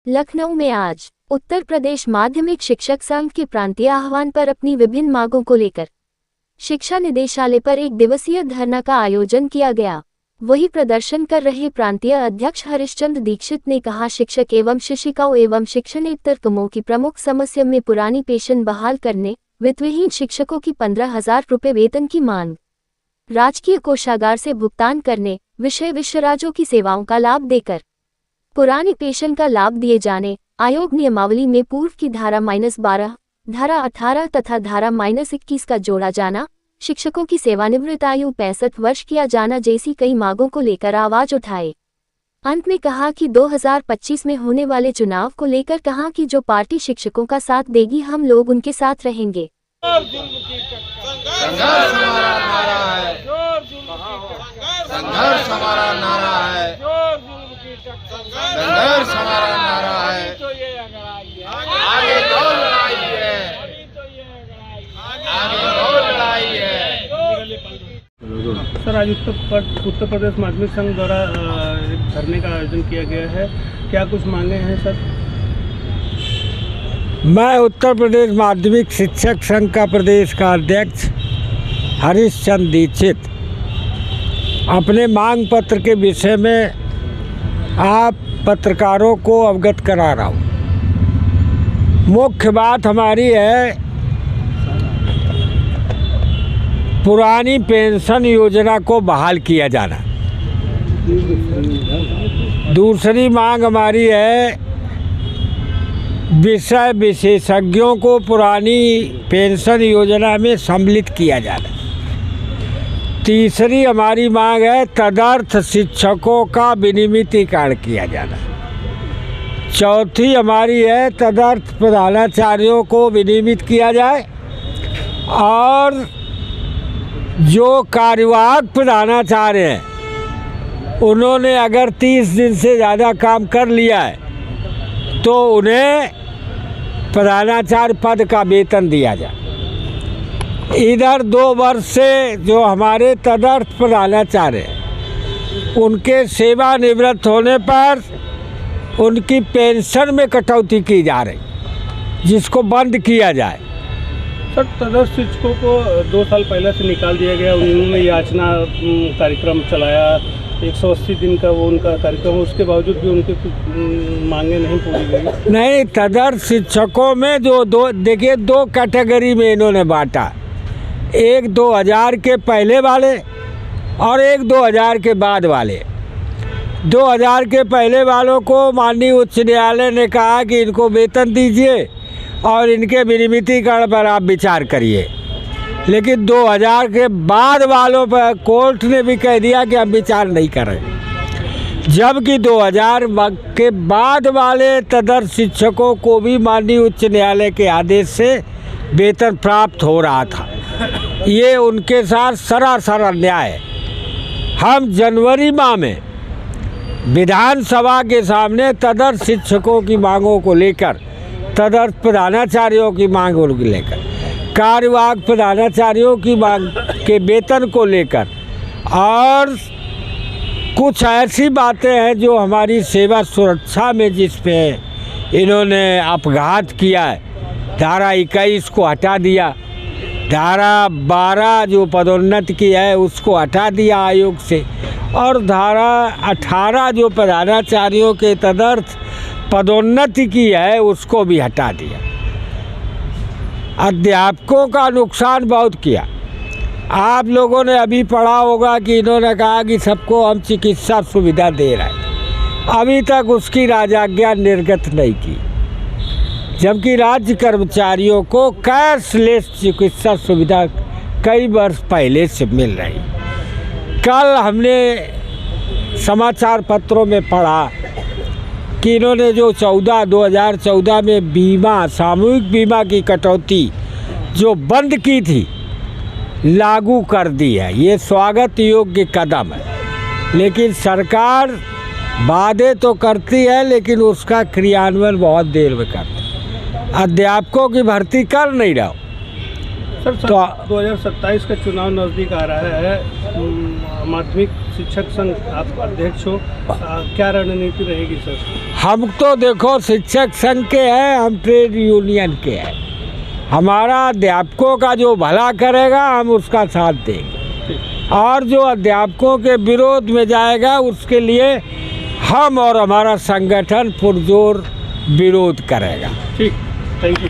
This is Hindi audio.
लखनऊ में आज उत्तर प्रदेश माध्यमिक शिक्षक संघ के प्रांतीय आह्वान पर अपनी विभिन्न मांगों को लेकर शिक्षा निदेशालय पर एक दिवसीय धरना का आयोजन किया गया। वही प्रदर्शन कर रहे प्रांतीय अध्यक्ष हरिश्चंद्र दीक्षित ने कहा, शिक्षक एवं शिक्षिकाओं एवं शिक्षणेतर कामों की प्रमुख समस्या में पुरानी पेंशन बहाल करने, वित्तविहीन शिक्षकों की 15,000 रुपये वेतन की मांग, राजकीय कोषागार से भुगतान करने, विश्वराज्यों की सेवाओं का लाभ देकर पुरानी पेंशन का लाभ दिए जाने, आयोग नियमावली में पूर्व की धारा -12, धारा 18 तथा धारा -21 का जोड़ा जाना, शिक्षकों की सेवानिवृत्त आयु 65 वर्ष किया जाना जैसी कई मांगों को लेकर आवाज उठाए। अंत में कहा कि 2025 में होने वाले चुनाव को लेकर कहा कि जो पार्टी शिक्षकों का साथ देगी हम लोग उनके साथ रहेंगे। संघर्ष हमारा नारा है, संघर्ष हमारा नारा है, संघर्ष हमारा नारा है। आगे दो लड़ाई है, आगे दो लड़ाई है। सर, आज उत्तर प्रदेश माध्यमिक संघ द्वारा एक धरने का आयोजन किया गया है, क्या कुछ मांगे हैं सर? मैं उत्तर प्रदेश माध्यमिक शिक्षक संघ का प्रदेश का अध्यक्ष हरिश्चंद्र दीक्षित अपने मांग पत्र के विषय में आप पत्रकारों को अवगत करा रहा हूँ। मुख्य बात हमारी है पुरानी पेंशन योजना को बहाल किया जाना। दूसरी मांग हमारी है विषय विशेषज्ञों को पुरानी पेंशन योजना में सम्मिलित किया जाना। तीसरी हमारी मांग है तदर्थ शिक्षकों का विनियमितीकरण किया जाना। चौथी हमारी है तदर्थ प्रधानाचार्यों को विनियमित किया जाए और जो कार्यवाहक प्रधानाचार्य हैं उन्होंने अगर 30 दिन से ज़्यादा काम कर लिया है तो उन्हें प्रधानाचार्य पद का वेतन दिया जाए। इधर 2 वर्ष से जो हमारे तदर्थ प्रधानाचार्य हैं उनके सेवानिवृत्त होने पर उनकी पेंशन में कटौती की जा रही, जिसको बंद किया जाए। सर, तदर्थ शिक्षकों को 2 साल पहले से निकाल दिया गया। उन्होंने याचना कार्यक्रम चलाया, 180 दिन का वो उनका कार्यक्रम, उसके बावजूद भी उनकी मांगे नहीं पूरी गई। नहीं, तदर्थ शिक्षकों में जो देखिए 2 कैटेगरी में इन्होंने बांटा, एक 2000 के पहले वाले और एक 2000 के बाद वाले। 2000 के पहले वालों को माननीय उच्च न्यायालय ने कहा कि इनको वेतन दीजिए और इनके विनियमितीकरण पर आप विचार करिए, लेकिन 2000 के बाद वालों पर कोर्ट ने भी कह दिया कि हम विचार नहीं करें। जबकि 2000 के बाद वाले तदर्थ शिक्षकों को भी माननीय उच्च न्यायालय के आदेश से वेतन प्राप्त हो रहा था। ये उनके साथ सरासर अन्याय है। हम जनवरी माह में विधानसभा के सामने तदर्थ शिक्षकों की मांगों को लेकर, तदर्थ प्रधानाचार्यों की मांगों को लेकर, कार्यवाहक प्रधानाचार्यों की मांग के वेतन को लेकर और कुछ ऐसी बातें हैं जो हमारी सेवा सुरक्षा में जिस पे इन्होंने अपघात किया है, धारा 21 को हटा दिया, धारा 12 जो पदोन्नति की है उसको हटा दिया आयोग से, और धारा 18 जो प्रधानाचार्यों के तदर्थ पदोन्नति की है उसको भी हटा दिया। अध्यापकों का नुकसान बहुत किया। आप लोगों ने अभी पढ़ा होगा कि इन्होंने कहा कि सबको हम चिकित्सा सुविधा दे रहे हैं, अभी तक उसकी राजाज्ञा निर्गत नहीं की, जबकि राज्य कर्मचारियों को कैशलेस चिकित्सा सुविधा कई वर्ष पहले से मिल रही। कल हमने समाचार पत्रों में पढ़ा कि इन्होंने जो 2014 में बीमा, सामूहिक बीमा की कटौती जो बंद की थी, लागू कर दी है। ये स्वागत योग्य कदम है, लेकिन सरकार वादे तो करती है लेकिन उसका क्रियान्वयन बहुत देर में करती है। अध्यापकों की भर्ती कर नहीं रहा। सर तो 2027 का चुनाव नज़दीक आ रहा है। माध्यमिक शिक्षक संघ आप अध्यक्ष हो, क्या रणनीति रहेगी सर? हम तो देखो शिक्षक संघ के हैं, हम ट्रेड यूनियन के हैं। हमारा अध्यापकों का जो भला करेगा हम उसका साथ देंगे, और जो अध्यापकों के विरोध में जाएगा उसके लिए हम और हमारा संगठन पुरजोर विरोध करेगा। ठीक, थैंक यू।